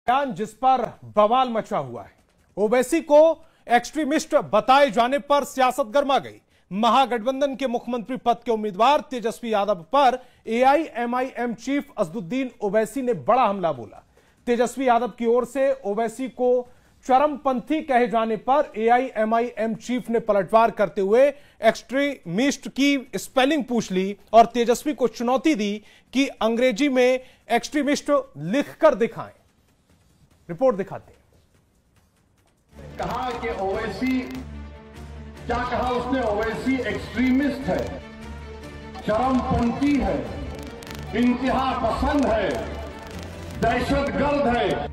बयान जिस पर बवाल मचा हुआ है। ओवैसी को एक्सट्रीमिस्ट बताए जाने पर सियासत गर्मा गई। महागठबंधन के मुख्यमंत्री पद के उम्मीदवार तेजस्वी यादव पर एआईएमआईएम चीफ असदुद्दीन ओवैसी ने बड़ा हमला बोला। तेजस्वी यादव की ओर से ओवैसी को चरमपंथी कहे जाने पर एआईएमआईएम चीफ ने पलटवार करते हुए एक्सट्रीमिस्ट की स्पेलिंग पूछ ली और तेजस्वी को चुनौती दी कि अंग्रेजी में एक्सट्रीमिस्ट लिखकर दिखाएं। रिपोर्ट दिखाते हैं। कहा कि ओवैसी, क्या कहा उसने? ओवैसी एक्सट्रीमिस्ट है, चरमपंथी है, इंतहा पसंद है, दहशतगर्द है।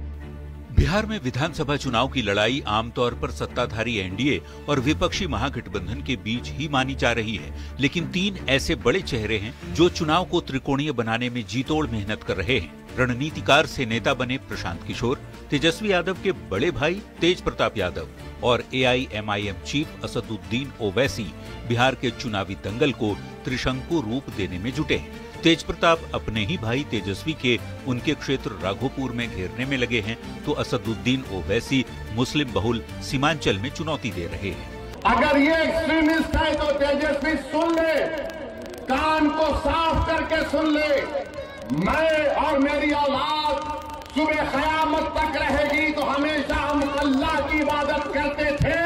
बिहार में विधानसभा चुनाव की लड़ाई आमतौर पर सत्ताधारी एनडीए और विपक्षी महागठबंधन के बीच ही मानी जा रही है, लेकिन तीन ऐसे बड़े चेहरे हैं जो चुनाव को त्रिकोणीय बनाने में जीतोड़ मेहनत कर रहे हैं। रणनीतिकार से नेता बने प्रशांत किशोर, तेजस्वी यादव के बड़े भाई तेज प्रताप यादव और एआईएमआईएम चीफ असदुद्दीन ओवैसी बिहार के चुनावी दंगल को त्रिशंकु रूप देने में जुटे हैं। तेज प्रताप अपने ही भाई तेजस्वी के उनके क्षेत्र राघोपुर में घेरने में लगे हैं, तो असदुद्दीन ओवैसी मुस्लिम बहुल सीमांचल में चुनौती दे रहे हैं। अगर ये एक्सट्रीमिस्ट है तो तेजस्वी सुन ले, कान को साफ करके सुन ले। मैं और मेरी औलाद सुबह क़यामत तक रहेगी तो हमेशा हम अल्लाह की इबादत करते थे,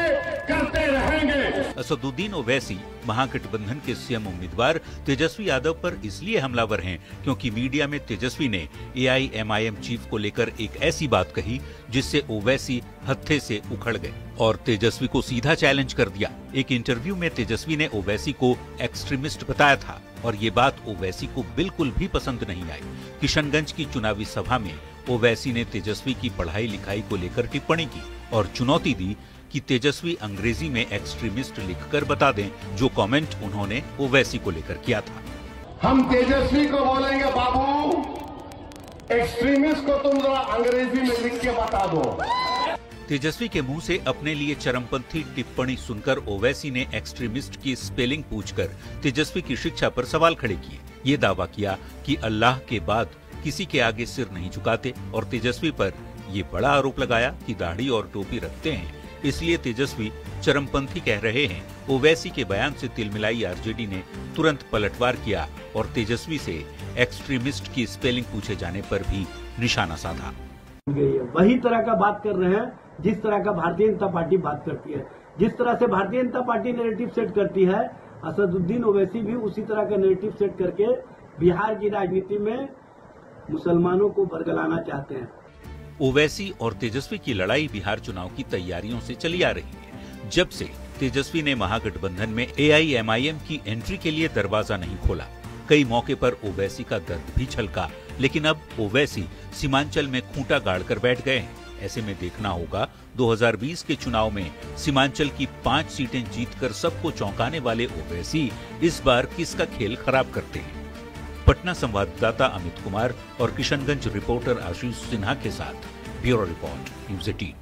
करते रहेंगे। असदुद्दीन ओवैसी महागठबंधन के सीएम उम्मीदवार तेजस्वी यादव पर इसलिए हमलावर हैं क्योंकि मीडिया में तेजस्वी ने एआईएमआईएम चीफ को लेकर एक ऐसी बात कही जिससे ओवैसी हत्थे से उखड़ गए और तेजस्वी को सीधा चैलेंज कर दिया। एक इंटरव्यू में तेजस्वी ने ओवैसी को एक्सट्रीमिस्ट बताया था और ये बात ओवैसी को बिल्कुल भी पसंद नहीं आई। किशनगंज की चुनावी सभा में ओवैसी ने तेजस्वी की पढ़ाई लिखाई को लेकर टिप्पणी की और चुनौती दी कि तेजस्वी अंग्रेजी में एक्सट्रीमिस्ट लिखकर बता दें, जो कमेंट उन्होंने ओवैसी को लेकर किया था। हम तेजस्वी को बोलेंगे, बाबू एक्सट्रीमिस्ट को तुम जरा अंग्रेजी में लिख के बता दो। तेजस्वी के मुंह से अपने लिए चरमपंथी टिप्पणी सुनकर ओवैसी ने एक्सट्रीमिस्ट की स्पेलिंग पूछकर तेजस्वी की शिक्षा पर सवाल खड़े किए। ये दावा किया कि अल्लाह के बाद किसी के आगे सिर नहीं झुकाते और तेजस्वी पर ये बड़ा आरोप लगाया कि दाढ़ी और टोपी रखते हैं, इसलिए तेजस्वी चरमपंथी कह रहे हैं। ओवैसी के बयान से तिलमिलाई आरजेडी ने तुरंत पलटवार किया और तेजस्वी से एक्सट्रीमिस्ट की स्पेलिंग पूछे जाने पर भी निशाना साधा। वही तरह का बात कर रहे हैं जिस तरह का भारतीय जनता पार्टी बात करती है। जिस तरह से Bharatiya Janata party narrative set करती है, असदुद्दीन ओवैसी भी उसी तरह का नैरेटिव सेट करके बिहार की राजनीति में मुसलमानों को बरगलाना चाहते हैं। ओवैसी और तेजस्वी की लड़ाई बिहार चुनाव की तैयारियों से चली आ रही है। जब से तेजस्वी ने महागठबंधन में एआईएमआईएम की एंट्री के लिए दरवाजा नहीं खोला, कई मौके पर ओवैसी का दर्द भी छलका, लेकिन अब ओवैसी सीमांचल में खूंटा गाड़कर बैठ गए हैं। ऐसे में देखना होगा 2020 के चुनाव में सीमांचल की 5 सीटें जीतकर सबको चौंकाने वाले ओवैसी इस बार किसका खेल खराब करते हैं। पटना संवाददाता अमित कुमार और किशनगंज रिपोर्टर आशीष सिन्हा के साथ ब्यूरो रिपोर्ट न्यूज़ 18।